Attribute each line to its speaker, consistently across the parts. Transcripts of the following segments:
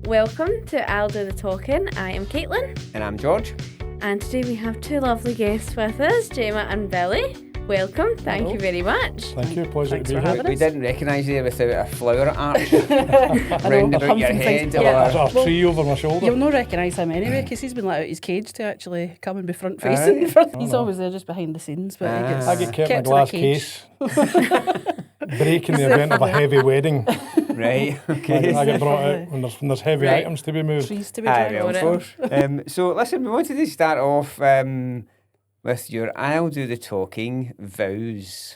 Speaker 1: Welcome to I'll Do the Talking. I am Caitlin.
Speaker 2: And I'm George.
Speaker 1: And today we have two lovely guests with us, Gemma and Billy. Welcome. Thank you very much.
Speaker 3: Thank you. Pleasure
Speaker 1: Thanks
Speaker 3: to be
Speaker 1: for
Speaker 3: here.
Speaker 1: having
Speaker 2: We didn't recognise you without a flower arch
Speaker 3: I
Speaker 2: round about your head.
Speaker 3: There's a tree over my shoulder.
Speaker 4: You'll not recognise him anyway because he's been let out his cage to actually come and be front facing. He's always there just behind the scenes, but he gets
Speaker 3: I get kept in a
Speaker 4: kept
Speaker 3: glass
Speaker 4: in a cage.
Speaker 3: case. Break in the event of a heavy wedding.
Speaker 2: Right, okay.
Speaker 3: I get brought out when there's heavy
Speaker 1: Right.
Speaker 3: items to be moved.
Speaker 4: Trees to be
Speaker 2: Aye,
Speaker 4: dragged.
Speaker 2: well, of course. So, listen, we wanted to start off with your I'll Do the Talking vows.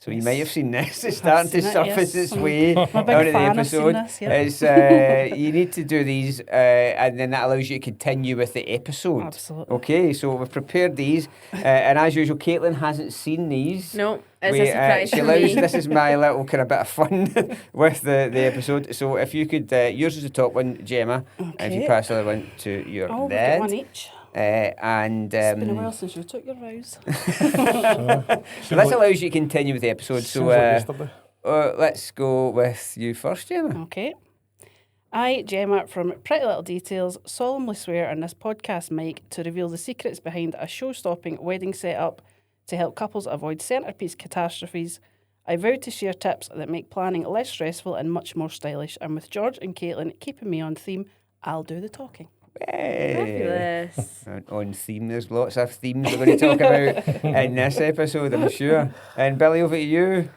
Speaker 2: So you might have seen this. It's starting to
Speaker 4: seen it,
Speaker 2: surface
Speaker 4: yes.
Speaker 2: its way
Speaker 4: I'm a
Speaker 2: out
Speaker 4: big
Speaker 2: of the
Speaker 4: fan, I've seen
Speaker 2: episode.
Speaker 4: this, yeah.
Speaker 2: It's you need to do these, and then that allows you to continue with the episode.
Speaker 4: Absolutely.
Speaker 2: Okay, so we've prepared these, and as usual, Caitlin hasn't seen these.
Speaker 1: No, it's a surprise
Speaker 2: She
Speaker 1: for
Speaker 2: allows,
Speaker 1: me.
Speaker 2: this is my little kind of bit of fun with the episode. So if you could, yours is the top one, Gemma, and if you
Speaker 4: Okay.
Speaker 2: pass the other one to your
Speaker 4: Oh, we've got
Speaker 2: dad.
Speaker 4: one each.
Speaker 2: And
Speaker 4: It's been a while since you took your vows.
Speaker 2: so this allows you to continue with the episode. So
Speaker 3: yesterday.
Speaker 2: let's go with you first, Gemma.
Speaker 4: Okay. I, Gemma, from Pretty Little Details, solemnly swear on this podcast mic to reveal the secrets behind a show-stopping wedding setup to help couples avoid centrepiece catastrophes. I vow to share tips that make planning less stressful and much more stylish. And with George and Caitlin keeping me on theme, I'll do the talking.
Speaker 2: Hey.
Speaker 1: Fabulous.
Speaker 2: On theme, there's lots of themes we're going to talk about in this episode, I'm sure. And Billy, over to you.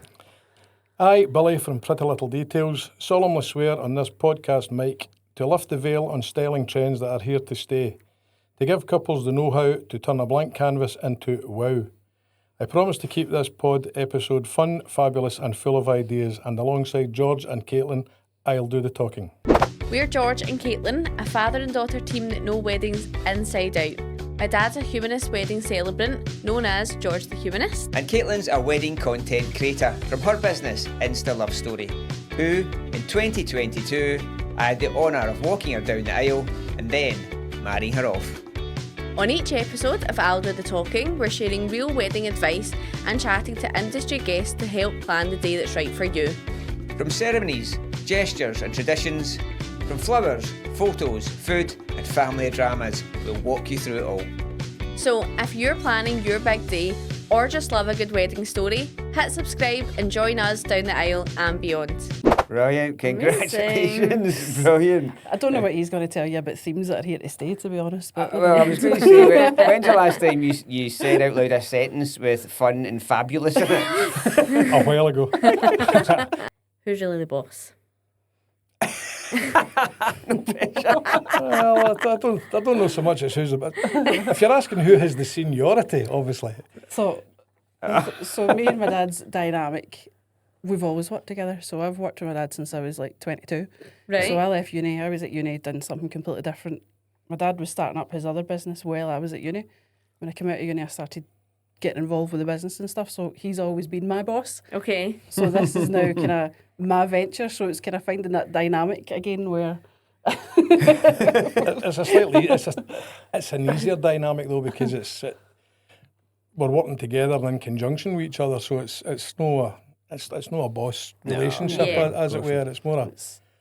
Speaker 3: I, Billy from Pretty Little Details, solemnly swear on this podcast mic to lift the veil on styling trends that are here to stay, to give couples the know-how to turn a blank canvas into wow. I promise to keep this pod episode fun, fabulous and full of ideas, and alongside George and Caitlin, I'll do the talking.
Speaker 1: We're George and Caitlin, a father and daughter team that know weddings inside out. My dad's a humanist wedding celebrant, known as George the Humanist.
Speaker 2: And Caitlin's a wedding content creator from her business, Insta Love Story, who, in 2022, I had the honour of walking her down the aisle and then marrying her off.
Speaker 1: On each episode of I'll Do the Talking, we're sharing real wedding advice and chatting to industry guests to help plan the day that's right for you.
Speaker 2: From ceremonies, gestures and traditions, from flowers, photos, food and family dramas, we'll walk you through it all.
Speaker 1: So if you're planning your big day or just love a good wedding story, hit subscribe and join us down the aisle and beyond.
Speaker 2: Brilliant, congratulations, brilliant.
Speaker 4: I don't know what he's going to tell you about themes that are here to stay, to be honest. But
Speaker 2: Well, I was going to say, when's the last time you said out loud a sentence with fun and fabulous in it?
Speaker 3: A while ago.
Speaker 1: Who's really the boss?
Speaker 3: Well, I don't know so much as who's about. If you're asking who has the seniority, obviously.
Speaker 4: So me and my dad's dynamic, we've always worked together. So I've worked with my dad since I was like 22.
Speaker 1: Right.
Speaker 4: So I left uni. I was at uni, done something completely different. My dad was starting up his other business while I was at uni. When I came out of uni, I started getting involved with the business and stuff. So he's always been my boss.
Speaker 1: Okay.
Speaker 4: So this is now kind of my venture. So it's kind of finding that dynamic again where...
Speaker 3: It's an easier dynamic though because we're working together and in conjunction with each other, so it's not a boss relationship
Speaker 1: Yeah.
Speaker 3: as it were. It's more a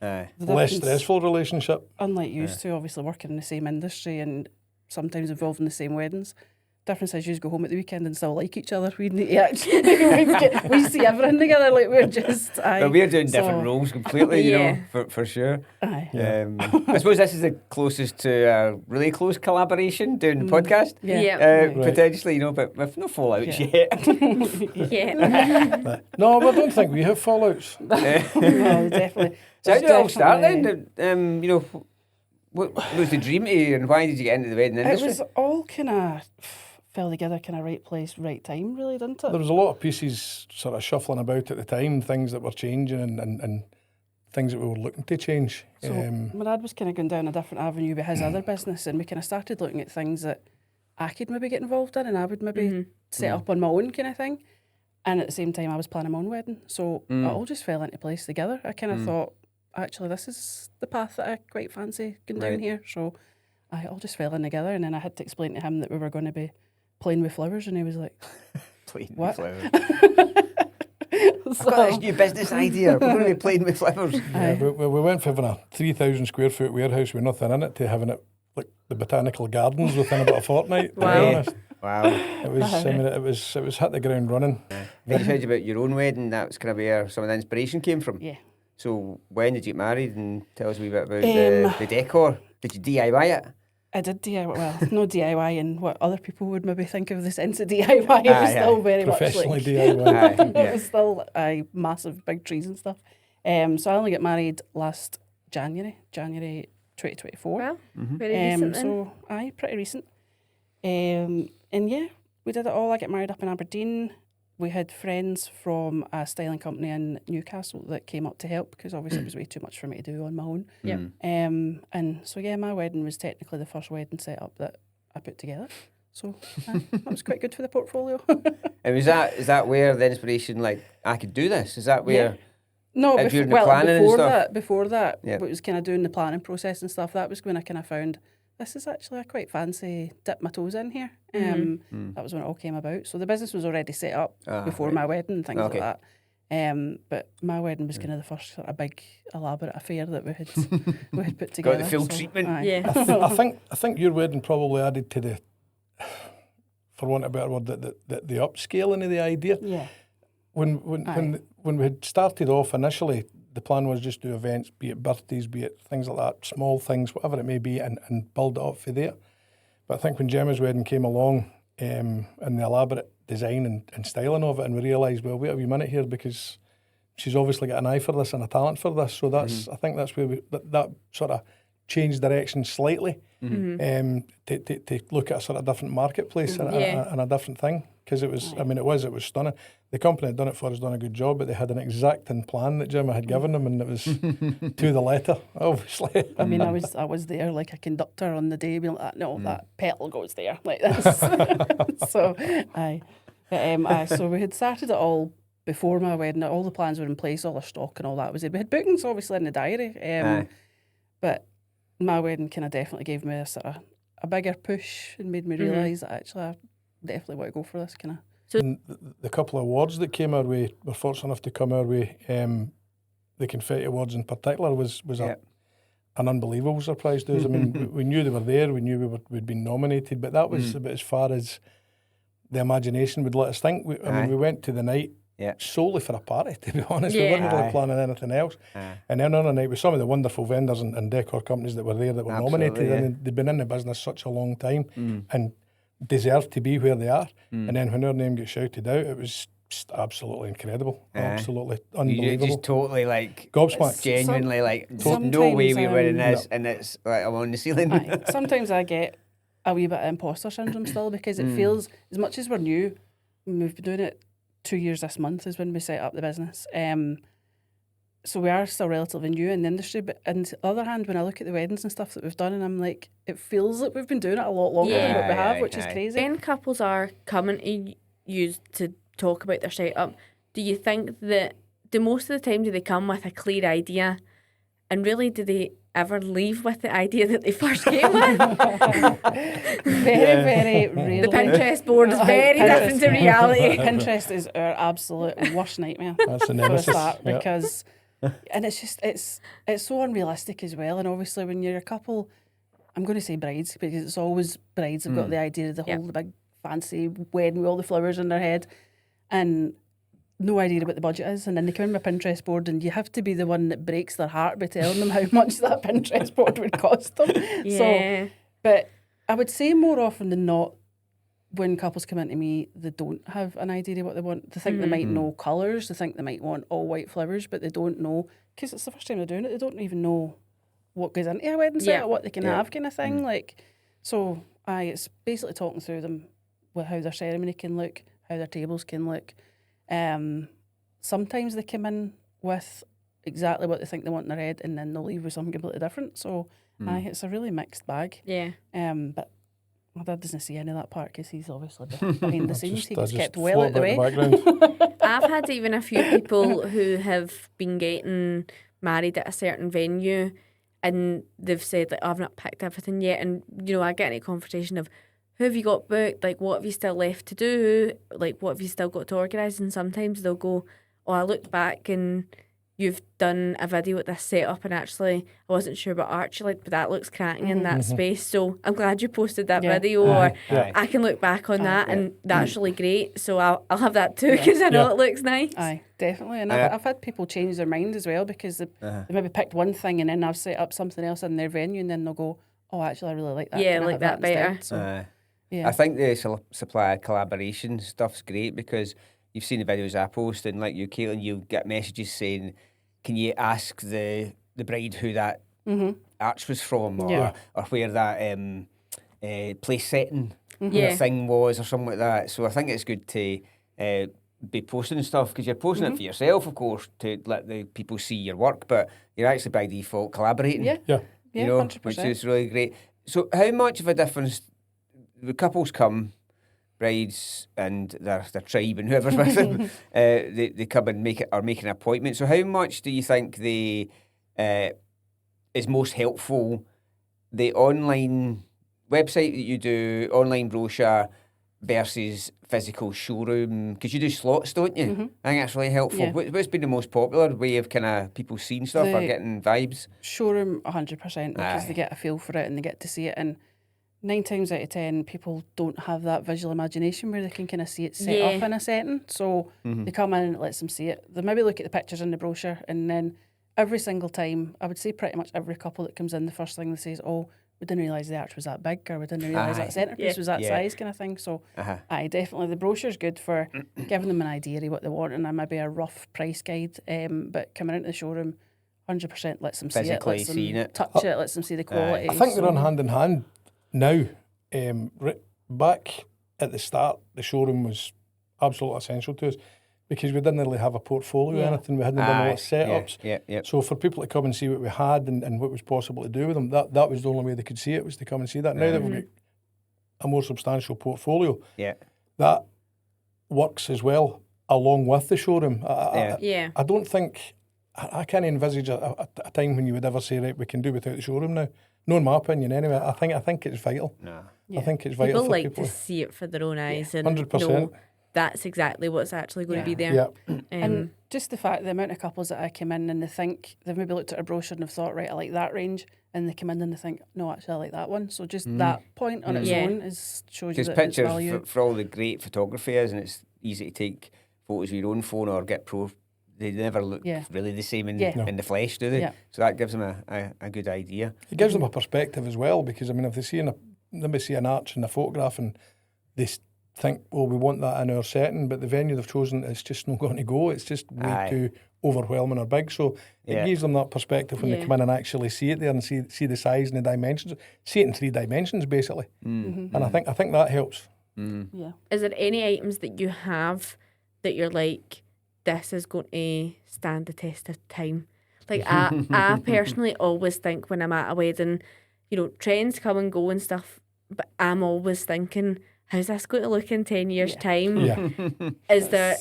Speaker 2: Aye.
Speaker 4: the
Speaker 3: less
Speaker 4: difference-
Speaker 3: stressful relationship.
Speaker 4: Unlike used to, obviously working in the same industry and sometimes involved in the same weddings. Difference is you go home at the weekend and still like each other. We need to actually we see everything together. Like we're just.
Speaker 2: But we're doing different roles completely, you
Speaker 1: Yeah.
Speaker 2: know, for sure.
Speaker 4: Aye.
Speaker 2: I suppose this is the closest to a really close collaboration doing the podcast.
Speaker 4: Yeah.
Speaker 1: Yeah.
Speaker 3: Right.
Speaker 2: Potentially, you know, but with no fallouts
Speaker 4: Yeah.
Speaker 2: yet.
Speaker 1: Yeah.
Speaker 3: No, I don't think we have fallouts.
Speaker 4: No, definitely.
Speaker 2: So how did it all start
Speaker 4: Definitely-
Speaker 2: then? You know, what was the dream to you and why did you get into the wedding
Speaker 4: It
Speaker 2: industry?
Speaker 4: was all kind of fell together, kind of right place, right time, really, didn't it?
Speaker 3: There was a lot of pieces sort of shuffling about at the time, things that were changing and things that we were looking to change.
Speaker 4: So my dad was kind of going down a different avenue with his other business, and we kind of started looking at things that I could maybe get involved in, and I would maybe set up on my own kind of thing. And at the same time, I was planning my own wedding, so it all just fell into place together. I kind of thought, actually, this is the path that I quite fancy going down
Speaker 2: Right.
Speaker 4: here. So it all just fell in together, and then I had to explain to him that we were going to be playing with flowers, and he was like,
Speaker 2: Playing
Speaker 4: What?
Speaker 2: flowers. I've got this new business idea. We're going to be playing with flippers.
Speaker 3: Yeah, we went from having a 3,000 square foot warehouse with nothing in it to having it like the botanical gardens within about a fortnight. To be
Speaker 1: Wow.
Speaker 3: honest,
Speaker 2: Wow.
Speaker 3: it was. I mean, it was hit the ground running.
Speaker 2: Then you said about your own wedding. That was kind of where some of the inspiration came from.
Speaker 4: Yeah.
Speaker 2: So when did you get married? And tell us a wee bit about the
Speaker 4: Um,
Speaker 2: decor. Did you DIY it?
Speaker 4: I did DIY, well, no DIY and what other people would maybe think of the sense of DIY. It was still very much
Speaker 3: Professionally
Speaker 4: like...
Speaker 3: DIY.
Speaker 2: Yeah.
Speaker 4: It was still massive big trees and stuff. So I only got married last January 2024.
Speaker 1: Well, very recent then.
Speaker 4: So, pretty recent. And yeah, we did it all. I got married up in Aberdeen. We had friends from a styling company in Newcastle that came up to help because obviously it was way too much for me to do on my own.
Speaker 1: Yep.
Speaker 4: And so yeah, my wedding was technically the first wedding setup that I put together. So that was quite good for the portfolio.
Speaker 2: And is that where the inspiration, like, I could do this? Is that where...
Speaker 4: No,
Speaker 2: during the planning and stuff?
Speaker 4: before that,
Speaker 2: Yep.
Speaker 4: it was kind of doing the planning process and stuff. That was when I kind of found this is actually a quite fancy dip my toes in here. That was when it all came about. So the business was already set up before my wedding and things
Speaker 2: Okay.
Speaker 4: like that. But my wedding was kind of the first sort of big elaborate affair that we had put together.
Speaker 2: Got the full treatment.
Speaker 4: aye.
Speaker 1: Yeah.
Speaker 3: I think your wedding probably added to the, for want of a better word, the upscaling of the idea.
Speaker 4: Yeah.
Speaker 3: When we had started off initially, the plan was just do events, be it birthdays, be it things like that, small things, whatever it may be, and build it up for there. But I think when Gemma's wedding came along, and the elaborate design and styling of it, and we realised, well, wait a wee minute here, because she's obviously got an eye for this and a talent for this. So that's I think that's where that sort of changed direction slightly, to look at a sort of different marketplace and a different thing. Because it was, I mean, it was stunning. The company had done it for us, done a good job, but they had an exacting plan that Gemma had given them, and it was to the letter, obviously.
Speaker 4: I mean, I was there like a conductor on the day, being like, no, that petal goes there, like this. So, so we had started it all before my wedding. All the plans were in place, all the stock and all that was there. We had bookings obviously in the diary, but my wedding kind of definitely gave me a sort of a bigger push and made me realise that actually I definitely want to go for this kind of.
Speaker 1: So
Speaker 3: the couple of awards that came our way, were fortunate enough to come our way. The Confetti Awards in particular was an unbelievable surprise to us. I mean, we knew they were there, we knew we'd been nominated, but that was about as far as the imagination would let us think. I mean, we went to the night solely for a party, to be honest. We weren't really planning anything else. And then on the night with some of the wonderful vendors and decor companies that were there that were nominated, and they'd been in the business such a long time and deserve to be where they are. And then when our name gets shouted out, it was just absolutely incredible. Absolutely unbelievable.
Speaker 2: You just totally like
Speaker 3: gobsmacked.
Speaker 2: Genuinely like no way we're winning this, and it's like I'm on the ceiling.
Speaker 4: Sometimes I get a wee bit of imposter syndrome still because it feels, as much as we're new, we've been doing it 2 years this month is when we set up the business. So we are still relatively new in the industry, but on the other hand, when I look at the weddings and stuff that we've done, and I'm like, it feels like we've been doing it a lot longer than what we have, which is crazy.
Speaker 1: when couples are coming to you to talk about their setup, do you think that most of the time do they come with a clear idea, and really do they ever leave with the idea that they first came with?
Speaker 4: Very rarely.
Speaker 1: The Pinterest board is very different to reality.
Speaker 4: Pinterest is our absolute worst nightmare.
Speaker 3: That's the
Speaker 4: for a
Speaker 3: nemesis.
Speaker 4: start, because and it's just it's so unrealistic as well. And obviously when you're a couple, I'm going to say brides because it's always brides have got the idea of the whole the big fancy wedding with all the flowers in their head and no idea what the budget is, and then they come in with a Pinterest board and you have to be the one that breaks their heart by telling them how much that Pinterest board would cost them. So, but I would say more often than not, when couples come into me, they don't have an idea of what they want. They think they might know colours, they think they might want all white flowers, but they don't know, because it's the first time they're doing it, they don't even know what goes into a wedding set or what they can have kind of thing. Like, so it's basically talking through them with how their ceremony can look, how their tables can look. Sometimes they come in with exactly what they think they want in their head, and then they'll leave with something completely different. So it's a really mixed bag.
Speaker 1: Yeah.
Speaker 4: But my dad doesn't see any of that part because he's obviously behind the scenes. He gets kept
Speaker 3: float
Speaker 4: well out the way.
Speaker 3: background.
Speaker 1: I've had even a few people who have been getting married at a certain venue and they've said, like, oh, I've not picked everything yet. And, you know, I get any conversation of, who have you got booked? Like, what have you still left to do? Like, what have you still got to organise? And sometimes they'll go, oh, I looked back and you've done a video with this setup, and actually I wasn't sure what art you liked, but that looks cracking in that space. So I'm glad you posted that
Speaker 4: Yeah.
Speaker 1: video, or
Speaker 3: Yeah.
Speaker 1: I can look back on that, and that's really great. So I'll have that too, because I know it looks nice.
Speaker 4: Aye, definitely. And I've had people change their mind as well, because they maybe picked one thing and then I've set up something else in their venue, and then they'll go, oh, actually, I really like that.
Speaker 1: Yeah,
Speaker 4: Can I
Speaker 1: like
Speaker 4: have
Speaker 1: that better.
Speaker 4: instead? So, yeah.
Speaker 2: I think the supplier collaboration stuff's great, because you've seen the videos I post, and like you, Caitlin, you get messages saying, can you ask the bride who that arch was from, or where that place setting thing was, or something like that. So I think it's good to be posting stuff, because you're posting it for yourself, of course, to let the people see your work, but you're actually by default collaborating.
Speaker 4: Yeah.
Speaker 3: Yeah.
Speaker 2: You know,
Speaker 4: 100%.
Speaker 2: which is really great. So how much of a difference, the couples come, brides and their tribe and whoever's with them, they come and make an appointment. So how much do you think is most helpful, the online website that you do, online brochure, versus physical showroom? Because you do slots, don't you? I think that's really helpful.
Speaker 4: Yeah.
Speaker 2: What's been the most popular way of kind of people seeing stuff or getting vibes?
Speaker 4: Showroom 100%, because they get a feel for it and they get to see it. And 9 times out of 10, people don't have that visual imagination where they can kind of see it set up in a setting. So they come in and it lets them see it. They maybe look at the pictures in the brochure, and then every single time, I would say pretty much every couple that comes in, the first thing they say is, oh, we didn't realise the arch was that big, or we didn't realise that centrepiece was that size, kind of thing. So, definitely, the brochure's good for giving them an idea of what they want, and maybe a rough price guide. But coming into the showroom, 100% lets them
Speaker 2: Physically
Speaker 4: see it,
Speaker 2: seeing it.
Speaker 4: touch it, lets them see the quality.
Speaker 3: I think they run hand in hand now. Back at the start, the showroom was absolutely essential to us, because we didn't really have a portfolio or anything. We hadn't done a lot of setups.
Speaker 2: Yeah.
Speaker 3: So for people to come and see what we had and what was possible to do with them, that was the only way they could see it, was to come and see that. Now that we've got a more substantial portfolio, that works as well along with the showroom. I don't think, I can't envisage a time when you would ever say, right, we can do without the showroom now. No, in my opinion, anyway. I think it's vital.
Speaker 2: No.
Speaker 3: I think it's vital
Speaker 1: People
Speaker 3: for
Speaker 1: like
Speaker 3: people.
Speaker 1: to see it for their own eyes and
Speaker 3: 100%.
Speaker 1: know that's exactly what's actually going to be there.
Speaker 3: Yeah.
Speaker 4: And just the fact, the amount of couples that I come in and they think, they've maybe looked at a brochure and have thought, right, I like that range, and they come in and they think, no, actually, I like that one. So just that point on its own shows you
Speaker 2: Because
Speaker 4: that it's
Speaker 2: pictures,
Speaker 4: value.
Speaker 2: for all the great photography is, and it's easy to take photos with your own phone or get they never look really the same in the flesh, do they?
Speaker 4: Yeah.
Speaker 2: So that gives them a good idea.
Speaker 3: It gives them a perspective as well, because, I mean, if they see an arch in a photograph and they think, well, we want that in our setting, but the venue they've chosen is just not going to go. It's just way too overwhelming or big. So it gives them that perspective when they come in and actually see it there and see the size and the dimensions. See it in 3 dimensions, basically. And I think that helps.
Speaker 4: Yeah.
Speaker 1: Is there any items that you have that you're like, this is going to stand the test of time? Like, I personally always think when I'm at a wedding, trends come and go and stuff, but I'm always thinking, how's this going to look in 10 years' time?
Speaker 3: Yeah.
Speaker 1: Is there,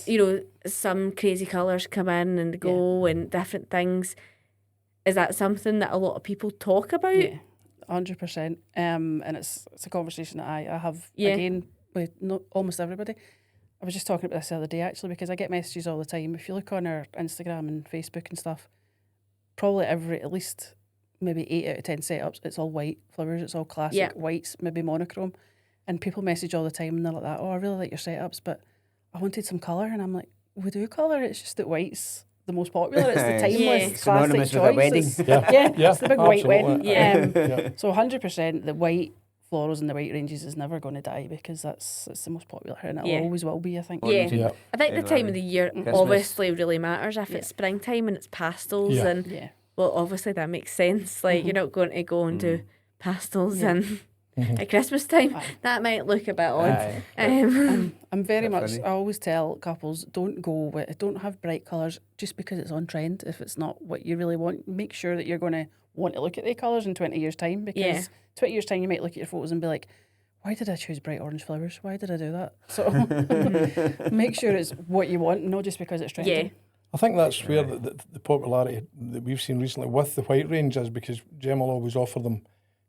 Speaker 1: some crazy colours come in and go and different things? Is that something that a lot of people talk about?
Speaker 4: Yeah, 100%. And it's a conversation that I have, again, with almost everybody. I was just talking about this the other day, actually, because I get messages all the time. If you look on our Instagram and Facebook and stuff, probably at least maybe 8 out of 10 setups, it's all white flowers, it's all classic whites, maybe monochrome. And people message all the time and they're like that, oh, I really like your setups, but I wanted some colour. And I'm like, we do colour, it's just that white's the most popular. It's the timeless classic
Speaker 2: synonymous with a
Speaker 4: choice.
Speaker 2: wedding.
Speaker 4: It's the big white
Speaker 3: absolutely.
Speaker 4: wedding. So 100% the white florals and the white ranges is never going to die, because it's the most popular, and it always will be, I think.
Speaker 1: Yeah. I think the time of the year obviously really matters. If it's springtime and it's pastels, and well, obviously that makes sense. Like, you're not going to go and do pastels and at Christmas time. That might look a bit odd.
Speaker 4: I'm very much,
Speaker 2: funny.
Speaker 4: I always tell couples, don't have bright colours just because it's on trend. If it's not what you really want, make sure that you're going to want to look at the colours in 20 years' time, because 20 years' time you might look at your photos and be like, why did I choose bright orange flowers? Why did I do that? So make sure it's what you want, not just because it's trending.
Speaker 3: I think that's where the popularity that we've seen recently with the white range is, because Gemma will always offer them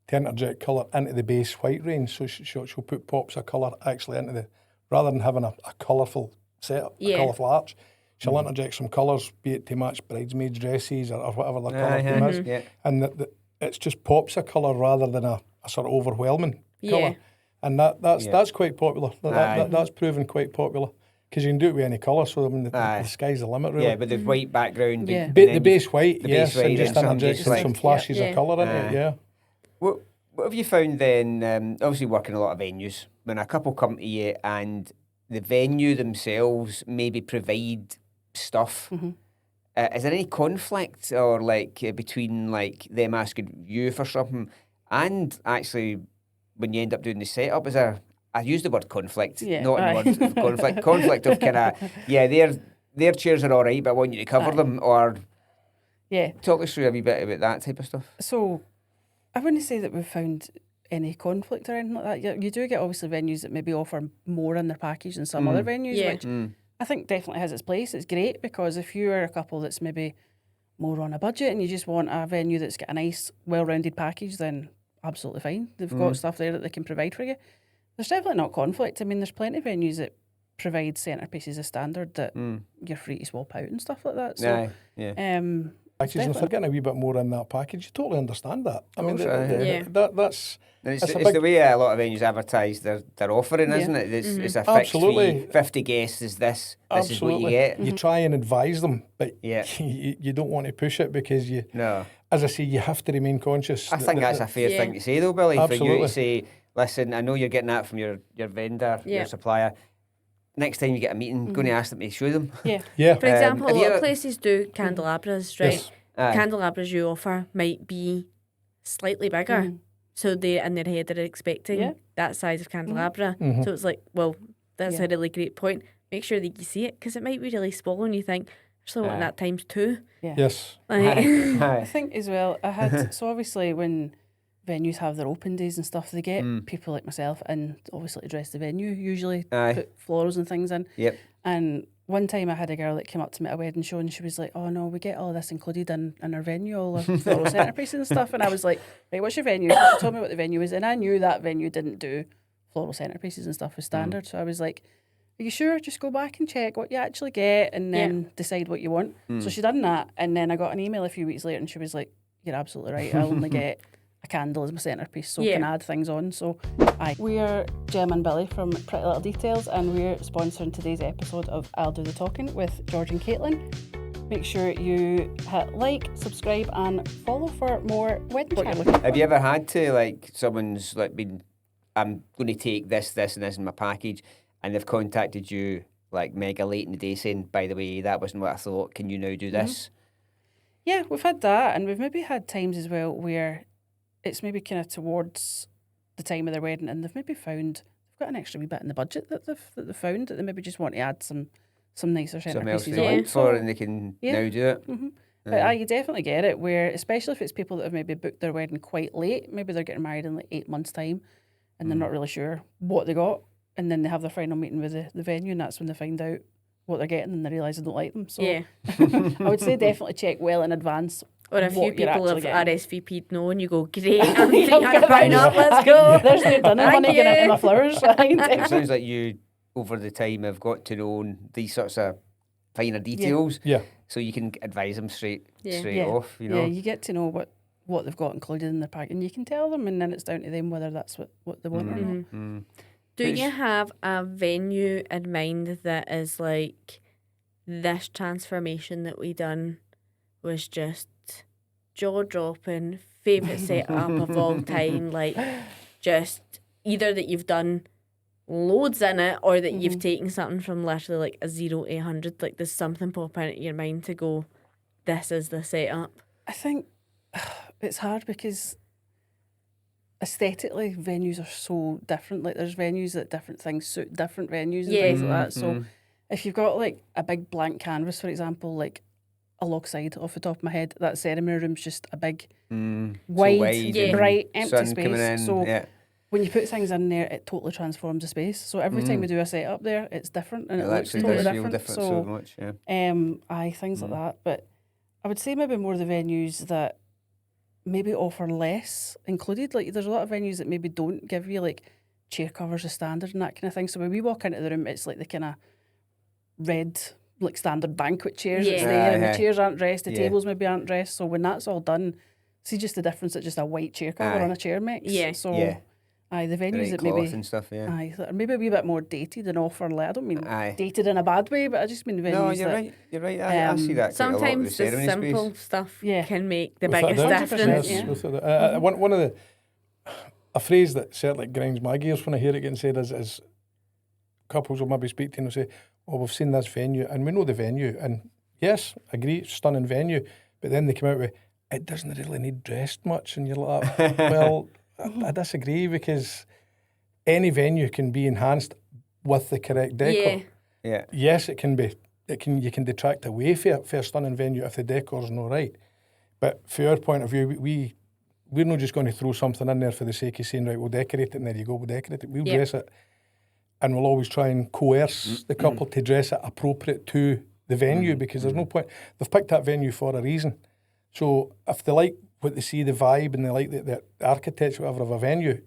Speaker 3: to interject colour into the base white range. So she'll put pops of colour actually into rather than having a colourful setup, a colourful arch, she'll interject some colours, be it to match bridesmaids' dresses or whatever the colour theme is.
Speaker 2: Yeah.
Speaker 3: And it's just pops of colour rather than a sort of overwhelming colour. And that's quite popular. That's proven quite popular. Because you can do it with any colour, so I mean, the sky's the limit, really.
Speaker 2: Yeah, with the white background.
Speaker 4: Yeah.
Speaker 3: The base white,
Speaker 2: the
Speaker 3: yes,
Speaker 2: base white,
Speaker 3: and just
Speaker 2: and
Speaker 3: interjecting
Speaker 2: some
Speaker 3: some
Speaker 2: just
Speaker 3: flashes of colour in it, yeah.
Speaker 2: What have you found then, obviously working a lot of venues, when a couple come to you and the venue themselves maybe provide stuff, is there any conflict or between them asking you for something and actually when you end up doing the setup, is there... I use the word conflict, not in the word conflict. Conflict of kind of, their chairs are all right, but I want you to cover them, or talk us through a wee bit about that type of stuff.
Speaker 4: So I wouldn't say that we've found any conflict or anything like that. You do get obviously venues that maybe offer more in their package than some other venues, which I think definitely has its place. It's great because if you are a couple that's maybe more on a budget and you just want a venue that's got a nice, well-rounded package, then absolutely fine. They've got stuff there that they can provide for you. There's definitely not conflict. I mean, there's plenty of venues that provide centrepieces as standard that you're free to swap out and stuff like that. So,
Speaker 3: Package, and if they're getting a wee bit more in that package, you totally understand that. I mean, that's...
Speaker 2: It's the way a lot of venues advertise their offering, isn't it? It's a fixed fee, 50 guests is this. This is what you get.
Speaker 3: You try and advise them, but you don't want to push it because as I say, you have to remain conscious.
Speaker 2: I think that's a fair thing to say though, Billy,
Speaker 3: Absolutely.
Speaker 2: for you to say, listen, I know you're getting that from your vendor, your supplier. Next time you get a meeting, going to ask them to show them.
Speaker 3: Yeah.
Speaker 1: For example, a lot of places do candelabras, right?
Speaker 3: Yes.
Speaker 1: Candelabras you offer might be slightly bigger. So they, in their head, are expecting that size of candelabra. So it's like, well, that's a really great point. Make sure that you see it, because it might be really small and you think, actually, I want that times 2.
Speaker 3: Yes.
Speaker 4: I think as well, I had, so obviously when venues have their open days and stuff, they get people like myself and obviously to dress the venue, usually put florals and things in.
Speaker 2: Yep.
Speaker 4: And one time I had a girl that came up to me at a wedding show and she was like, oh no, we get all this included in our venue, all the floral centerpieces and stuff. And I was like, right, what's your venue? So she told me what the venue is, and I knew that venue didn't do floral centerpieces and stuff as standard. So I was like, are you sure? Just go back and check what you actually get and then decide what you want. So she done that, and then I got an email a few weeks later and she was like, you're absolutely right, I only get a candle as my centrepiece, so can add things on. So we're Gemma and Billy from Pretty Little Details, and we're sponsoring today's episode of I'll Do the Talking with George and Caitlin. Make sure you hit like, subscribe and follow for more wedding chat.
Speaker 2: Have you ever had to, someone's been, I'm going to take this and this in my package, and they've contacted you mega late in the day saying, by the way, that wasn't what I thought, can you now do this?
Speaker 4: Yeah, we've had that, and we've maybe had times as well where it's maybe kind of towards the time of their wedding, and they've maybe found they've got an extra wee bit in the budget that they've found that they maybe just want to add some nicer centerpieces on.
Speaker 2: For, and they can now do it.
Speaker 4: But you definitely get it, where especially if it's people that have maybe booked their wedding quite late, maybe they're getting married in 8 months' time, and they're not really sure what they got, and then they have their final meeting with the venue, and that's when they find out what they're getting, and they realise they don't like them. So I would say definitely check well in advance.
Speaker 1: Or a few people have RSVP'd no, and you go, great,
Speaker 4: I'm
Speaker 1: buying up, let's go.
Speaker 4: There's no dinner money getting into my flowers.
Speaker 2: It sounds like you, over the time, have got to know these sorts of finer details.
Speaker 3: Yeah.
Speaker 2: So you can advise them straight
Speaker 4: Yeah,
Speaker 2: off, you know.
Speaker 4: Yeah, you get to know what they've got included in their pack, and you can tell them, and then it's down to them whether that's what they want or not.
Speaker 1: Do you have a venue in mind that is like, this transformation that we done was just jaw-dropping, favourite setup of all time, just either that you've done loads in it or that you've taken something from literally a 0 to 100, there's something popping into your mind to go, this is the setup?
Speaker 4: I think it's hard because aesthetically venues are so different. There's venues that different things suit different venues and things like that. So if you've got a big blank canvas, for example, alongside, off the top of my head, that ceremony room's just a big wide bright empty space. So when you put things in there, it totally transforms the space. So every time we do a setup there, it's different, and it looks totally different.
Speaker 2: So much,
Speaker 4: things like that. But I would say maybe more the venues that maybe offer less included. There's a lot of venues that maybe don't give you chair covers as standard and that kind of thing. So when we walk into the room, it's the kind of red like standard banquet chairs that's
Speaker 1: Yeah.
Speaker 4: there, and the
Speaker 2: Aye.
Speaker 4: chairs aren't dressed, the
Speaker 2: Yeah.
Speaker 4: tables maybe aren't dressed. So when that's all done, see just the difference that just a white chair cover
Speaker 2: Aye.
Speaker 4: on a chair makes.
Speaker 1: Yeah.
Speaker 4: So
Speaker 2: Yeah.
Speaker 4: aye, the
Speaker 2: The
Speaker 4: venues
Speaker 2: right
Speaker 4: that
Speaker 2: cloth
Speaker 4: maybe
Speaker 2: and stuff, yeah.
Speaker 4: aye, that are maybe a wee bit more dated and offer. Like, I don't mean
Speaker 2: Aye.
Speaker 4: dated in a bad way, but I just mean venues
Speaker 2: No, you're
Speaker 4: that
Speaker 2: right. You're right. I see that quite a lot with
Speaker 1: Sometimes
Speaker 2: the
Speaker 1: the
Speaker 2: ceremony
Speaker 1: simple
Speaker 2: space.
Speaker 1: stuff
Speaker 4: Yeah.
Speaker 1: can make the
Speaker 3: Without a
Speaker 1: biggest
Speaker 3: doubt.
Speaker 4: 100%,
Speaker 1: difference.
Speaker 4: yeah.
Speaker 3: Without a doubt. One of the a phrase that certainly grinds my gears when I hear it getting said is couples will maybe speak to you and say, "Oh, we've seen this venue and we know the venue, and yes, agree, stunning venue," but then they come out with, "It doesn't really need dressed much," and you're like, "Well, I disagree, because any venue can be enhanced with the correct decor.
Speaker 1: Yeah.
Speaker 2: Yeah.
Speaker 3: Yes, it can be. You can detract away for a stunning venue if the decor's not right. But from our point of view, we're not just going to throw something in there for the sake of saying, right, we'll decorate it, and there you go, we'll decorate it. We'll
Speaker 1: Yeah.
Speaker 3: dress it, and we'll always try and coerce the couple to dress it appropriate to the venue, because there's no point. They've picked that venue for a reason. So if they like what they see, the vibe, and they like the architecture, whatever, of a venue,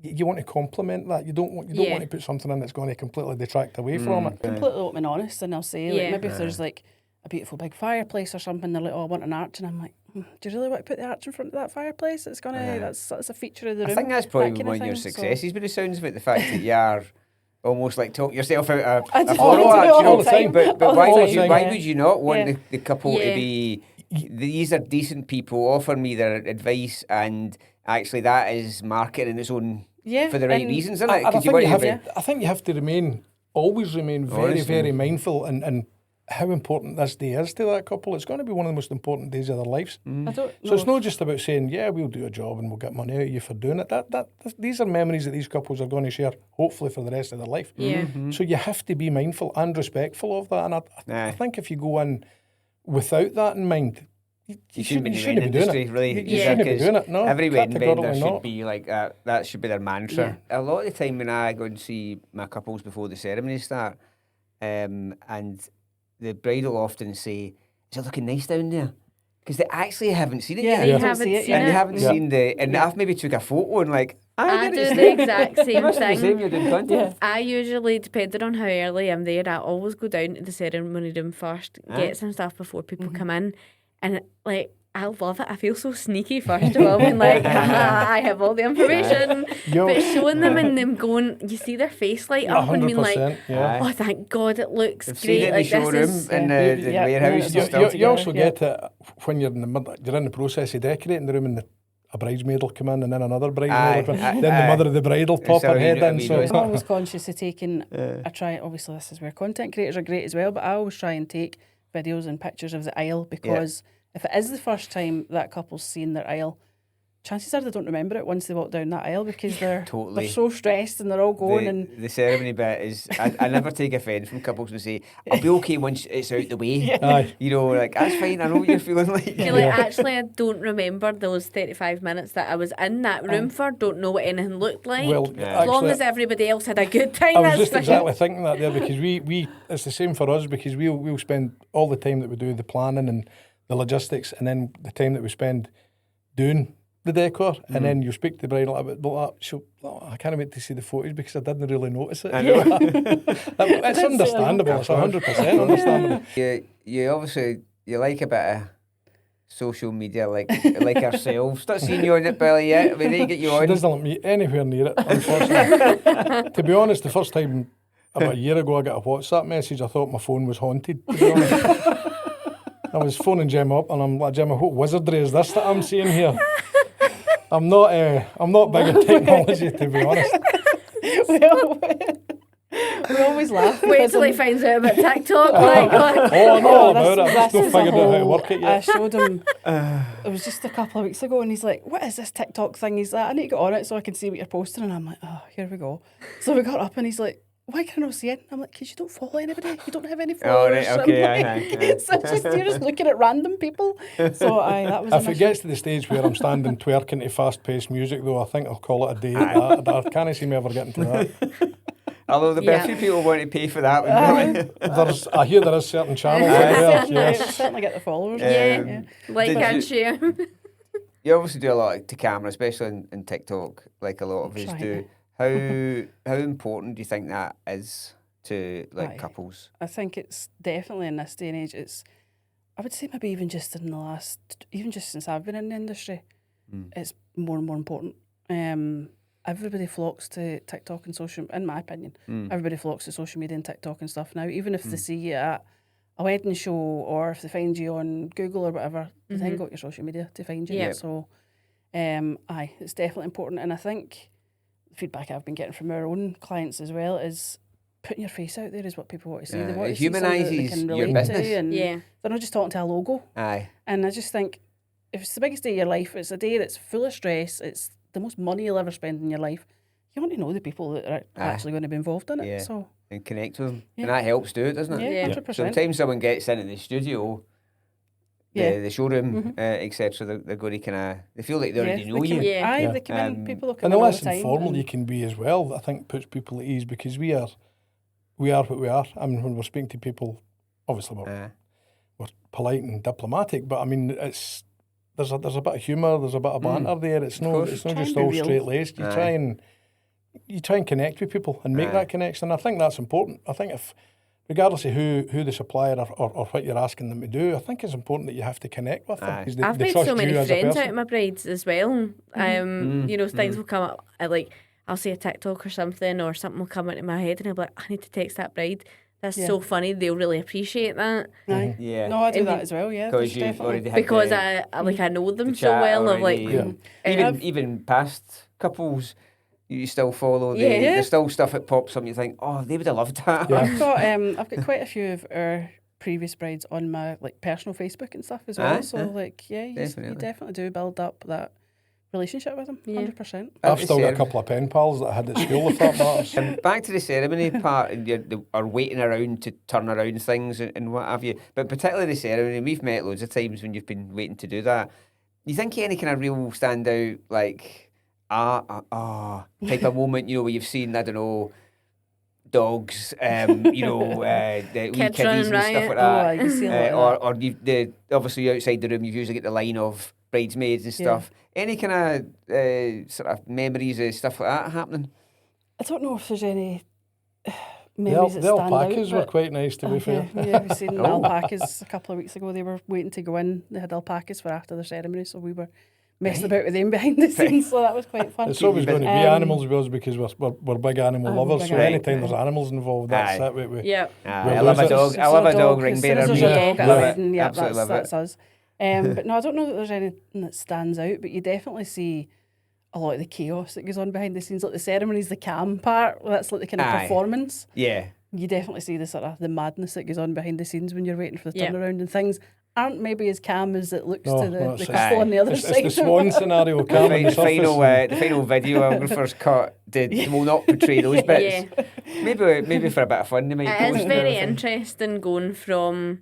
Speaker 3: you want to complement that. You don't want
Speaker 1: Yeah.
Speaker 3: to put something in that's going to completely detract away from it.
Speaker 4: completely open and honest, and I'll say like
Speaker 1: Yeah.
Speaker 4: maybe if there's like a beautiful big fireplace or something, they're like, "Oh, I want an arch," and I'm like, "Do you really want to put the arch in front of that fireplace? It's gonna that's a feature of the room."
Speaker 2: I think that's probably
Speaker 4: that kind
Speaker 2: one of your
Speaker 4: thing. So-
Speaker 2: successes, but it sounds about the fact that you are almost like talk yourself out of
Speaker 4: I
Speaker 2: a
Speaker 4: do
Speaker 2: photo
Speaker 4: all
Speaker 2: arch, you know.
Speaker 3: the time.
Speaker 2: But
Speaker 4: All the
Speaker 2: why would
Speaker 4: time,
Speaker 2: you?
Speaker 4: yeah.
Speaker 2: Why would you not want
Speaker 4: Yeah.
Speaker 2: the couple
Speaker 1: Yeah.
Speaker 2: to be? These are decent people. Offer me their advice, and actually, that is marketing its own
Speaker 4: Yeah,
Speaker 2: for the right
Speaker 4: and
Speaker 2: reasons, isn't
Speaker 3: I,
Speaker 2: it?
Speaker 3: and I
Speaker 2: 'Cause
Speaker 3: think
Speaker 2: want
Speaker 3: you
Speaker 2: to
Speaker 3: have
Speaker 2: be-
Speaker 3: to, I think you have to always remain very,
Speaker 2: Honest,
Speaker 3: very
Speaker 2: yeah.
Speaker 3: mindful and how important this day is to that couple. It's going to be one of the most important days of their lives.
Speaker 4: I don't know.
Speaker 3: So it's not just about saying, yeah, we'll do a job and we'll get money out of you for doing it. These are memories that these couples are going to share, hopefully, for the rest of their life.
Speaker 1: Yeah.
Speaker 3: So you have to be mindful and respectful of that. And I
Speaker 2: Aye.
Speaker 3: think if you go in without that in mind, you
Speaker 2: shouldn't be in the
Speaker 3: shouldn't
Speaker 2: wedding
Speaker 3: be doing
Speaker 2: industry,
Speaker 3: it.
Speaker 2: really.
Speaker 3: You
Speaker 1: Yeah.
Speaker 3: shouldn't be
Speaker 2: because
Speaker 3: doing it. No,
Speaker 2: every wedding vendor
Speaker 3: categorically
Speaker 2: should
Speaker 3: not.
Speaker 2: be like that. That should be their mantra. A lot of the time when I go and see my couples before the ceremony start, and the bride will often say, "Is it looking nice down there?" Because they actually haven't seen it
Speaker 4: Yeah,
Speaker 2: yet.
Speaker 1: They
Speaker 4: you
Speaker 1: haven't
Speaker 4: see it,
Speaker 1: seen
Speaker 2: And
Speaker 1: it.
Speaker 2: they haven't
Speaker 3: Yeah.
Speaker 2: seen the... And I've maybe took a photo and like,
Speaker 1: I
Speaker 2: get
Speaker 1: do
Speaker 2: it
Speaker 1: the
Speaker 2: straight.
Speaker 1: exact same
Speaker 2: Must be the same,
Speaker 1: thing.
Speaker 2: you're doing content.
Speaker 1: I usually, depending on how early I'm there, I always go down to the ceremony room first, get some stuff before people come in, and like I love it. I feel so sneaky first of all, being like, I have all the information,
Speaker 3: Yo.
Speaker 1: but showing them and them going, you see their face light up and being like,
Speaker 3: 100%, yeah.
Speaker 1: oh, thank God, it looks
Speaker 2: They've seen
Speaker 1: great.
Speaker 2: it in the
Speaker 1: Like
Speaker 2: showroom
Speaker 1: this is.
Speaker 2: and the
Speaker 4: Yeah,
Speaker 2: warehouse
Speaker 4: yeah,
Speaker 2: and stuff.
Speaker 3: You also
Speaker 4: Yeah.
Speaker 3: get it when you're in the you're in the process of decorating the room, and a bridesmaid will come in, and then another bridesmaid will come in.
Speaker 2: Aye,
Speaker 3: Then
Speaker 2: aye.
Speaker 3: the mother of the bride will pop
Speaker 2: So
Speaker 3: her
Speaker 2: you
Speaker 3: head
Speaker 2: know what I
Speaker 3: in.
Speaker 2: mean,
Speaker 3: So
Speaker 2: right?
Speaker 4: I'm always conscious of taking. I try. Obviously, this is where content creators are great as well. But I always try and take videos and pictures of the aisle, because if it is the first time that couple's seen their aisle, chances are they don't remember it once they walk down that aisle, because they're so stressed and they're all going and
Speaker 2: The ceremony bit is... I never take offence from couples who say, "I'll be okay once it's out the way."
Speaker 3: Aye.
Speaker 2: You know, like, that's fine, I know what you're feeling like.
Speaker 1: You're like, actually, I don't remember those 35 minutes that I was in that room for. Don't know what anything looked like.
Speaker 3: Well,
Speaker 1: as long
Speaker 3: actually,
Speaker 1: as everybody else had a good time,
Speaker 3: I was
Speaker 1: that's
Speaker 3: just
Speaker 1: fine.
Speaker 3: exactly thinking that there, because we it's the same for us, because we'll spend all the time that we do the planning and the logistics, and then the time that we spend doing the decor, and then you speak to the bride a little bit about that. She'll, I can't wait to see the footage because I didn't really notice it.
Speaker 2: I know.
Speaker 3: It's understandable. It's 100% understandable.
Speaker 2: You obviously, you like a bit of social media, like ourselves. Not seen you on it, Billy, yet. We need to get you
Speaker 3: She
Speaker 2: on.
Speaker 3: doesn't let me anywhere near it, unfortunately. To be honest, the first time about a year ago I got a WhatsApp message, I thought my phone was haunted, to be honest. I was phoning Gemma up and I'm like, "Gemma, what wizardry is this that I'm seeing here?" I'm not big at technology, to be honest.
Speaker 4: we always laugh.
Speaker 1: Wait
Speaker 4: because
Speaker 1: till he
Speaker 4: I'm-
Speaker 1: finds out about TikTok. Like, what?
Speaker 3: Oh, I know all
Speaker 4: this-
Speaker 3: about it. I've just
Speaker 4: this
Speaker 3: not
Speaker 4: is a
Speaker 3: figured out how to
Speaker 4: whole-
Speaker 3: work it
Speaker 4: I
Speaker 3: yet.
Speaker 4: showed him. It was just a couple of weeks ago, and he's like, "What is this TikTok thing?" He's like, "I need to get on it so I can see what you're posting." And I'm like, "Oh, here we go." So we got up, and he's like, "Why can I not see it?" I'm like, "Because you don't follow anybody. You don't have any followers."
Speaker 2: Oh, right,
Speaker 4: I'm
Speaker 2: okay,
Speaker 4: like,
Speaker 2: aye.
Speaker 4: it's just you're just looking at random people. So that was.
Speaker 3: If
Speaker 4: an
Speaker 3: it
Speaker 4: issue.
Speaker 3: gets to the stage where I'm standing twerking to fast-paced music, though, I think I'll call it a day. I can't see me ever getting to that.
Speaker 2: Although the
Speaker 1: Yeah.
Speaker 2: few people want to pay for that one.
Speaker 3: I hear there is certain channels out there.
Speaker 4: Certainly,
Speaker 3: Yes.
Speaker 4: certainly get the followers.
Speaker 1: Yeah. Like
Speaker 2: Did
Speaker 1: and
Speaker 2: you-
Speaker 1: share.
Speaker 2: You obviously do a lot to camera, especially in TikTok, like a lot of us
Speaker 4: Trying
Speaker 2: do. How important do you think that is to like
Speaker 4: Aye.
Speaker 2: couples?
Speaker 4: I think it's definitely in this day and age. I would say maybe even just in the last, even just since I've been in the industry, it's more and more important. Everybody flocks to TikTok and social, in my opinion. Everybody flocks to social media and TikTok and stuff now. Even if they see you at a wedding show or if they find you on Google or whatever, they then got your social media to find you.
Speaker 1: Yep.
Speaker 4: So, aye, it's definitely important. And I think the feedback I've been getting from our own clients as well is putting your face out there is what people want to see. They want
Speaker 2: It
Speaker 4: to see something that they
Speaker 2: humanises
Speaker 4: can
Speaker 2: your
Speaker 4: relate
Speaker 2: business.
Speaker 4: to, and
Speaker 1: Yeah.
Speaker 4: they're not just talking to a logo.
Speaker 2: Aye.
Speaker 4: And I just think if it's the biggest day of your life, it's a day that's full of stress, it's the most money you'll ever spend in your life, you want to know the people that are actually going to be involved in it.
Speaker 2: Yeah.
Speaker 4: So,
Speaker 2: And connect with them.
Speaker 4: Yeah.
Speaker 2: And that helps do it, doesn't it?
Speaker 4: yeah,
Speaker 1: Yeah.
Speaker 4: 100%.
Speaker 2: Sometimes someone gets into the studio, the showroom, etc. They're going to kind of, they feel like they already know you.
Speaker 1: Yeah.
Speaker 4: Aye,
Speaker 3: Yeah.
Speaker 4: they come in, people will come
Speaker 3: And
Speaker 4: in
Speaker 3: the
Speaker 4: all
Speaker 3: less
Speaker 4: the time.
Speaker 3: informal
Speaker 4: and-
Speaker 3: you can be as well, I think puts people at ease because we are what we are. I mean, when we're speaking to people, obviously we're polite and diplomatic, but I mean, there's a bit of humour, there's a bit of banter there. It's not
Speaker 2: course.
Speaker 3: it's not
Speaker 4: Try
Speaker 3: just
Speaker 4: and
Speaker 3: all
Speaker 4: be real.
Speaker 3: straight laced. You try and connect with people and make that connection. And I think that's important. I think if regardless of who the supplier or what you're asking them to do, I think it's important that you have to connect with them. 'Cause
Speaker 1: I've
Speaker 3: they
Speaker 1: made
Speaker 3: trust
Speaker 1: so many
Speaker 3: you as a
Speaker 1: friends out
Speaker 3: person.
Speaker 1: of my brides as well. You know, things will come up. I'll see a TikTok or something will come into my head, and I'll be like, I need to text that bride. That's so funny. They'll really appreciate that
Speaker 4: Aye.
Speaker 2: Yeah.
Speaker 4: No, I do
Speaker 1: And
Speaker 4: that as well, yeah.
Speaker 2: Because
Speaker 4: there's
Speaker 2: you've
Speaker 4: definitely-
Speaker 2: already had
Speaker 1: because
Speaker 2: the
Speaker 1: I know them so
Speaker 2: chat
Speaker 1: well. Of like,
Speaker 2: already. Even past couples, you still follow.
Speaker 1: Yeah.
Speaker 2: There's still stuff that pops up and you think, oh, they would have loved that.
Speaker 3: Yeah.
Speaker 4: I've got quite a few of our previous brides on my like personal Facebook and stuff as well. So you definitely do build up that relationship with them, 100%.
Speaker 3: I've still got a couple of pen pals that I had at school, if that matters.
Speaker 2: Back to the ceremony part, and are waiting around to turn around things and what have you. But particularly the ceremony, we've met loads of times when you've been waiting to do that. You think any kind of real stand out, like, type of moment, where you've seen, I don't know, dogs, the wee
Speaker 1: Kids
Speaker 2: kiddies
Speaker 1: running
Speaker 2: and stuff
Speaker 1: riot.
Speaker 2: like
Speaker 4: Oh,
Speaker 2: that.
Speaker 4: you see a lot of that.
Speaker 2: Obviously outside the room, you've usually got the line of bridesmaids and stuff. Any kind of sort of memories of stuff like that happening?
Speaker 4: I don't know if there's any memories that
Speaker 3: The
Speaker 4: stand
Speaker 3: alpacas
Speaker 4: out.
Speaker 3: were quite nice, to be fair.
Speaker 4: Yeah, we've seen alpacas a couple of weeks ago. They were waiting to go in. They had alpacas for after the ceremony, so we were messing about with them behind the scenes, so that was quite fun.
Speaker 3: It's always going to be animals with us because we're big animal lovers.
Speaker 4: big
Speaker 3: So
Speaker 4: animal,
Speaker 3: anytime there's animals involved, that's
Speaker 2: Aye.
Speaker 3: it.
Speaker 1: Yeah.
Speaker 2: I love a dog. I love a dog ring
Speaker 4: As soon as
Speaker 2: bearer.
Speaker 4: there's
Speaker 2: Me.
Speaker 4: a dog at a
Speaker 2: Love it.
Speaker 4: wedding, yeah,
Speaker 2: Absolutely love
Speaker 4: that's
Speaker 2: it.
Speaker 4: us. But no, I don't know that there's anything that stands out, but you definitely see a lot of the chaos that goes on behind the scenes. Like the ceremony's the calm part, that's like the kind of
Speaker 2: Aye.
Speaker 4: performance.
Speaker 2: Yeah.
Speaker 4: You definitely see the sort of the madness that goes on behind the scenes when you're waiting for the
Speaker 1: Yeah.
Speaker 4: turnaround, and things aren't maybe as calm as it looks to the
Speaker 3: it's-
Speaker 4: couple on the other
Speaker 3: It's
Speaker 4: side.
Speaker 3: the swan scenario, calm on the
Speaker 2: The
Speaker 3: surface.
Speaker 2: the final videographer's cut will not portray those bits. Maybe for a bit of fun they might
Speaker 1: It
Speaker 2: post
Speaker 1: is
Speaker 2: and
Speaker 1: very
Speaker 2: everything.
Speaker 1: interesting going from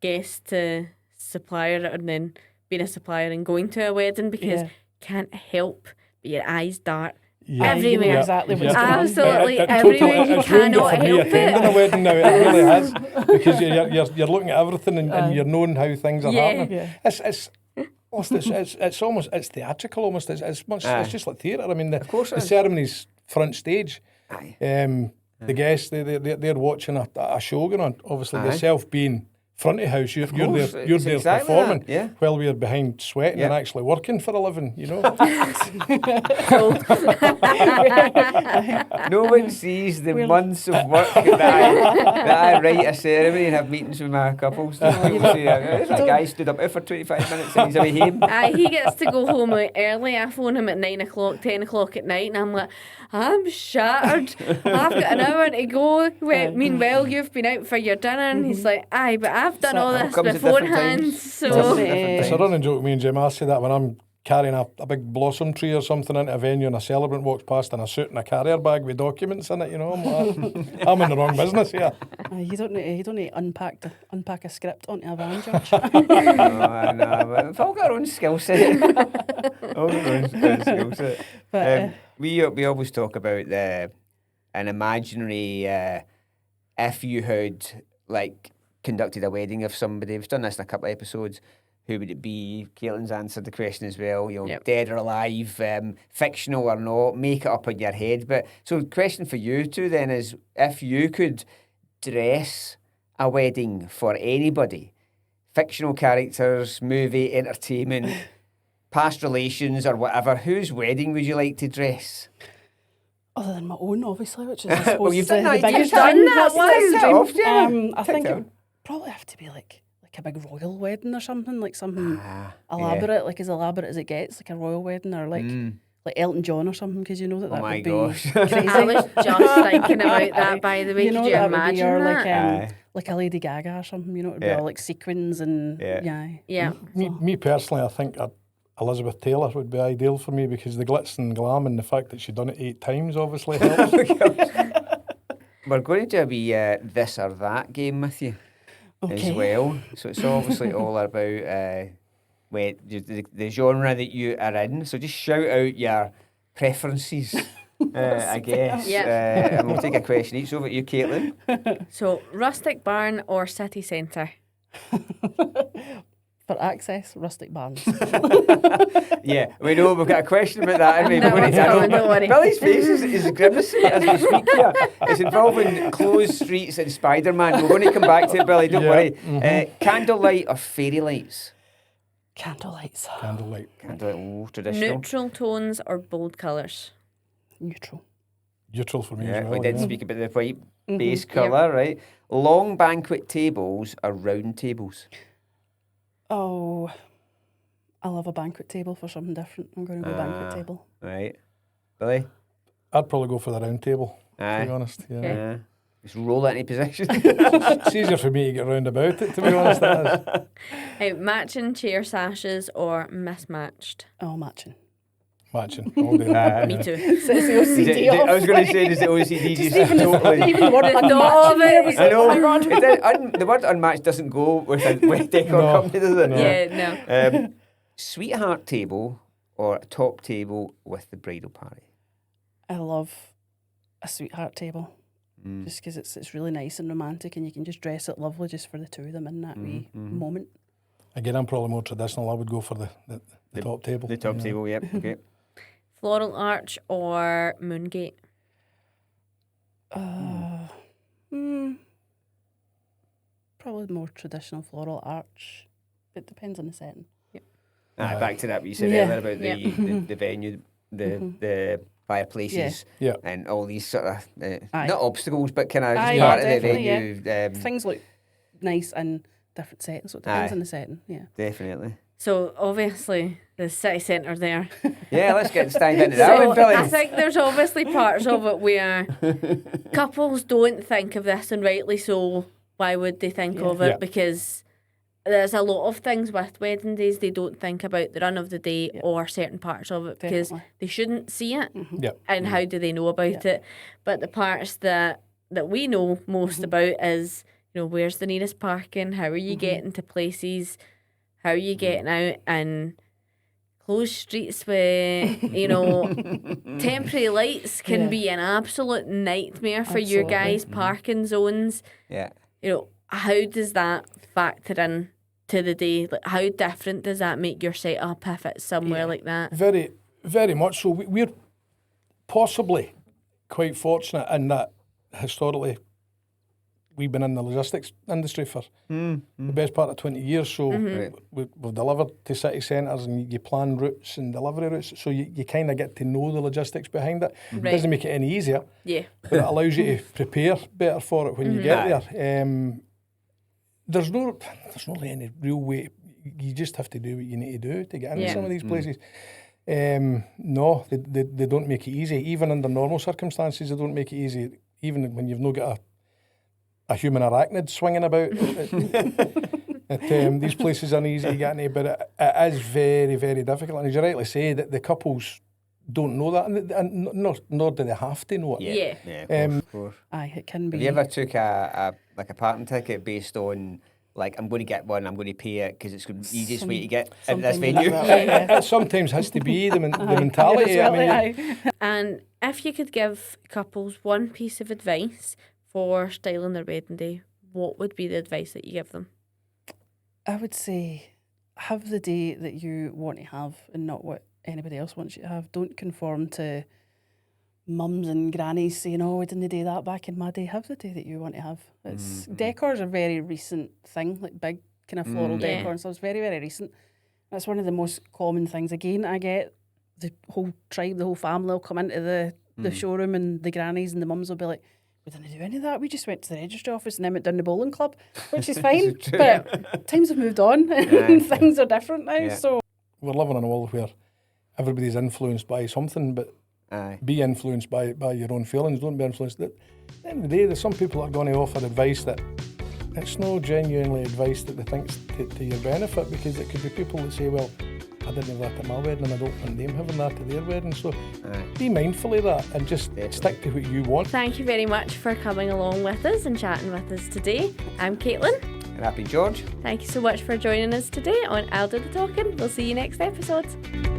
Speaker 1: guest to supplier and then being a supplier and going to a wedding because you can't help but your eyes dart everywhere.
Speaker 4: You know exactly what's going on.
Speaker 1: Absolutely
Speaker 3: It
Speaker 1: everywhere. You
Speaker 3: it's ruined it
Speaker 1: cannot
Speaker 3: for me
Speaker 1: help
Speaker 3: attending a
Speaker 1: it.
Speaker 3: wedding now. It really has because you're looking at everything and you're knowing how things are
Speaker 1: Yeah.
Speaker 3: happening. It's almost theatrical almost. It's just like theatre. I mean,
Speaker 2: course it
Speaker 3: the
Speaker 2: is.
Speaker 3: ceremony's front stage.
Speaker 2: Aye.
Speaker 3: The guests they're watching a show going on. Obviously, yourself being front of house, you're
Speaker 2: course,
Speaker 3: there, you're
Speaker 2: it's
Speaker 3: there
Speaker 2: exactly
Speaker 3: performing,
Speaker 2: that, yeah.
Speaker 3: while we're behind sweating and
Speaker 2: Yeah.
Speaker 3: actually working for a living.
Speaker 2: No one sees the months of work that I write a ceremony and have meetings with my couples. People say, "There's a guy stood up there for 25 minutes and he's away home."
Speaker 1: He gets to go home like early. I phone him at 9 o'clock, 10 o'clock at night, and I'm like, I'm shattered. I've got an hour to go. Meanwhile, you've been out for your dinner, and he's like, aye, but I've done all this
Speaker 2: comes at different
Speaker 1: beforehand.
Speaker 2: times.
Speaker 1: So
Speaker 3: It's a running joke with me and Gemma. I say that when I'm carrying a big blossom tree or something into a venue and a celebrant walks past in a suit and a carrier bag with documents in it, I'm like, I'm in the wrong business here.
Speaker 4: You don't need to unpack a script onto a van, George.
Speaker 2: I know, but we've all got our own skill set. All got our own skill set.
Speaker 4: But,
Speaker 2: we always talk about an imaginary if you had like conducted a wedding of somebody. We've done this in a couple of episodes. who would it be? Caitlin's answered the question as well. You know,
Speaker 1: Yep.
Speaker 2: dead or alive, fictional or not, make it up in your head. But so, the question for you two then is, if you could dress a wedding for anybody, fictional characters, movie, entertainment, past relations, or whatever, whose wedding would you like to dress?
Speaker 4: Other than my own, obviously, which is I suppose
Speaker 2: Well, you've done
Speaker 4: the
Speaker 2: that.
Speaker 4: biggest
Speaker 2: You've done
Speaker 4: thing.
Speaker 1: that
Speaker 4: That's
Speaker 1: once.
Speaker 4: the
Speaker 2: Ticked it off,
Speaker 4: dream.
Speaker 2: yeah.
Speaker 4: I
Speaker 2: Ticked
Speaker 4: think
Speaker 2: it
Speaker 4: it
Speaker 2: off.
Speaker 4: would probably have to be like a big royal wedding or something, like something
Speaker 2: Yeah.
Speaker 4: elaborate, like as elaborate as it gets, like a royal wedding or like Elton John or something, because you know that
Speaker 2: Oh
Speaker 4: that
Speaker 2: my
Speaker 4: would be
Speaker 2: gosh.
Speaker 4: crazy.
Speaker 1: I was just thinking about that, by the way.
Speaker 4: You know
Speaker 1: Could you
Speaker 4: that would be,
Speaker 1: imagine
Speaker 4: or
Speaker 1: that?
Speaker 4: like a Lady Gaga or something. You know, it would be
Speaker 2: Yeah.
Speaker 4: all like sequins and
Speaker 2: Yeah.
Speaker 1: Yeah.
Speaker 3: Me personally, I think Elizabeth Taylor would be ideal for me because the glitz and glam and the fact that she'd done it 8 times obviously helps.
Speaker 2: We're going to do a wee this or that game with you as well. So it's obviously all about the genre that you are in. So just shout out your preferences, I guess.
Speaker 1: Yeah.
Speaker 2: And we'll take a question each. Over to you, Caitlin.
Speaker 1: So, rustic barn or city centre?
Speaker 4: For access, rustic barns.
Speaker 2: Yeah, we know we've got a question about that. Haven't we?
Speaker 1: That
Speaker 2: We're
Speaker 1: one's
Speaker 2: gonna-
Speaker 1: coming, don't worry.
Speaker 2: Billy's face is grimacing as we speak here. It's involving closed streets and Spider-Man. We're going to come back to it, Billy, don't
Speaker 3: Yeah,
Speaker 2: worry. Candlelight or fairy lights?
Speaker 4: Candlelights.
Speaker 3: Candlelight.
Speaker 2: Candlelight, traditional.
Speaker 1: Neutral tones or bold colours?
Speaker 4: Neutral.
Speaker 3: Neutral for me
Speaker 2: Yeah,
Speaker 3: as well.
Speaker 2: we did
Speaker 3: yeah.
Speaker 2: speak about the white base colour, right? Long banquet tables or round tables?
Speaker 4: Oh, I love a banquet table for something different. I'm going to go banquet table.
Speaker 2: Right. Billy?
Speaker 3: I'd probably go for the round table, to
Speaker 2: Aye.
Speaker 3: be honest. Yeah.
Speaker 2: Yeah. Just roll it into position.
Speaker 3: It's easier for me to get round about it, to be honest. That is.
Speaker 1: Matching chair sashes or mismatched?
Speaker 4: Oh, matching.
Speaker 3: Matching all day.
Speaker 1: Me too.
Speaker 4: Says the OCD
Speaker 2: I was going to
Speaker 4: off.
Speaker 2: say, does the OCD just
Speaker 4: even
Speaker 2: totally...
Speaker 4: Even the word
Speaker 1: The
Speaker 4: unmatching
Speaker 1: thought of
Speaker 4: there
Speaker 1: it.
Speaker 4: was
Speaker 2: I
Speaker 4: like,
Speaker 2: know.
Speaker 4: oh my God.
Speaker 2: The word unmatched doesn't go with a decor
Speaker 3: No,
Speaker 2: company, does it?
Speaker 3: no.
Speaker 1: Yeah, no.
Speaker 2: Sweetheart table or a top table with the bridal party?
Speaker 4: I love a sweetheart table. Just because it's really nice and romantic and you can just dress it lovely just for the two of them in that wee moment.
Speaker 3: Again, I'm probably more traditional. I would go for the top table.
Speaker 2: The top
Speaker 3: yeah.
Speaker 2: table, yep. Okay.
Speaker 1: Floral arch or moongate?
Speaker 4: Probably more traditional floral arch. It depends on the setting.
Speaker 2: Back to that what you said
Speaker 4: Yeah.
Speaker 2: earlier about the venue, the fireplaces,
Speaker 3: Yeah.
Speaker 2: and all these sort of
Speaker 4: Aye.
Speaker 2: not obstacles, but kind of
Speaker 4: Aye,
Speaker 2: just part of the
Speaker 4: definitely,
Speaker 2: venue.
Speaker 4: Things look nice in different settings, so it depends
Speaker 2: Aye.
Speaker 4: on the setting. Yeah.
Speaker 2: Definitely.
Speaker 1: So obviously the city centre there.
Speaker 2: Yeah, let's get dive into that
Speaker 1: So
Speaker 2: one, Billy.
Speaker 1: I think there's obviously parts of it where couples don't think of this, and rightly so. Why would they think of it?
Speaker 3: Yeah.
Speaker 1: Because there's a lot of things with wedding days they don't think about the run of the day or certain parts of it because
Speaker 4: Definitely.
Speaker 1: they shouldn't see it.
Speaker 3: Yeah.
Speaker 1: And how do they know about it? But the parts that we know most about is, you know, where's the nearest parking? How are you getting to places? How are you getting out? And closed streets with, you know, temporary lights can be an absolute nightmare for you
Speaker 4: Absolutely.
Speaker 1: guys. Parking zones,
Speaker 2: Yeah.
Speaker 1: you know, how does that factor in to the day? Like, how different does that make your setup if it's somewhere like that?
Speaker 3: Very, very much so. We're possibly quite fortunate in that historically we've been in the logistics industry for the best part of 20 years. So
Speaker 2: Right.
Speaker 3: we've delivered to city centres and you plan routes and delivery routes. So you kind of get to know the logistics behind it. It
Speaker 1: Right.
Speaker 3: doesn't make it any easier,
Speaker 1: Yeah.
Speaker 3: but it allows you to prepare better for it when you get there. There's no really any real way. You just have to do what you need to do to get into
Speaker 1: Yeah.
Speaker 3: some of these places. No, they don't make it easy. Even under normal circumstances, they don't make it easy. Even when you've not got a human arachnid swinging about. These places aren't easy to get into, but it is very, very difficult. And as you rightly say, that the couples don't know that, and nor do they have to know it.
Speaker 1: Yeah.
Speaker 2: Yeah, of course.
Speaker 4: Aye, it can be.
Speaker 2: Have you ever took a parking ticket based on like I'm going to get one, I'm going to pay it because it's the easiest way to get into this
Speaker 4: something
Speaker 2: venue?
Speaker 4: like that.
Speaker 3: It sometimes has to be the mentality. I mean,
Speaker 1: And if you could give couples one piece of advice for styling their wedding day, what would be the advice that you give them?
Speaker 4: I would say have the day that you want to have and not what anybody else wants you to have. Don't conform to mums and grannies saying, oh, we didn't do that back in my day. Have the day that you want to have. It's Decor's a very recent thing, like big kind of floral
Speaker 1: Yeah.
Speaker 4: decor and stuff. It's very, very recent. That's one of the most common things. Again, I get the whole tribe, the whole family will come into the showroom, and the grannies and the mums will be like, we didn't do any of that. We just went to the registry office and then went down the bowling club, which is fine. But times have moved on and things are different now.
Speaker 2: Yeah.
Speaker 4: So
Speaker 3: We're living in a world where everybody's influenced by something, but
Speaker 2: Aye.
Speaker 3: be influenced by your own feelings. Don't be influenced. At the end of the day, there's some people that are going to offer advice that it's no genuinely advice that they think's to your benefit, because it could be people that say, well, I didn't have that at my wedding and I don't want them having that at their wedding. So be mindful of that and just stick to what you want.
Speaker 1: Thank you very much for coming along with us and chatting with us today. I'm Caitlin.
Speaker 2: And I've been George.
Speaker 1: Thank you so much for joining us today on I'll Do the Talking. We'll see you next episode.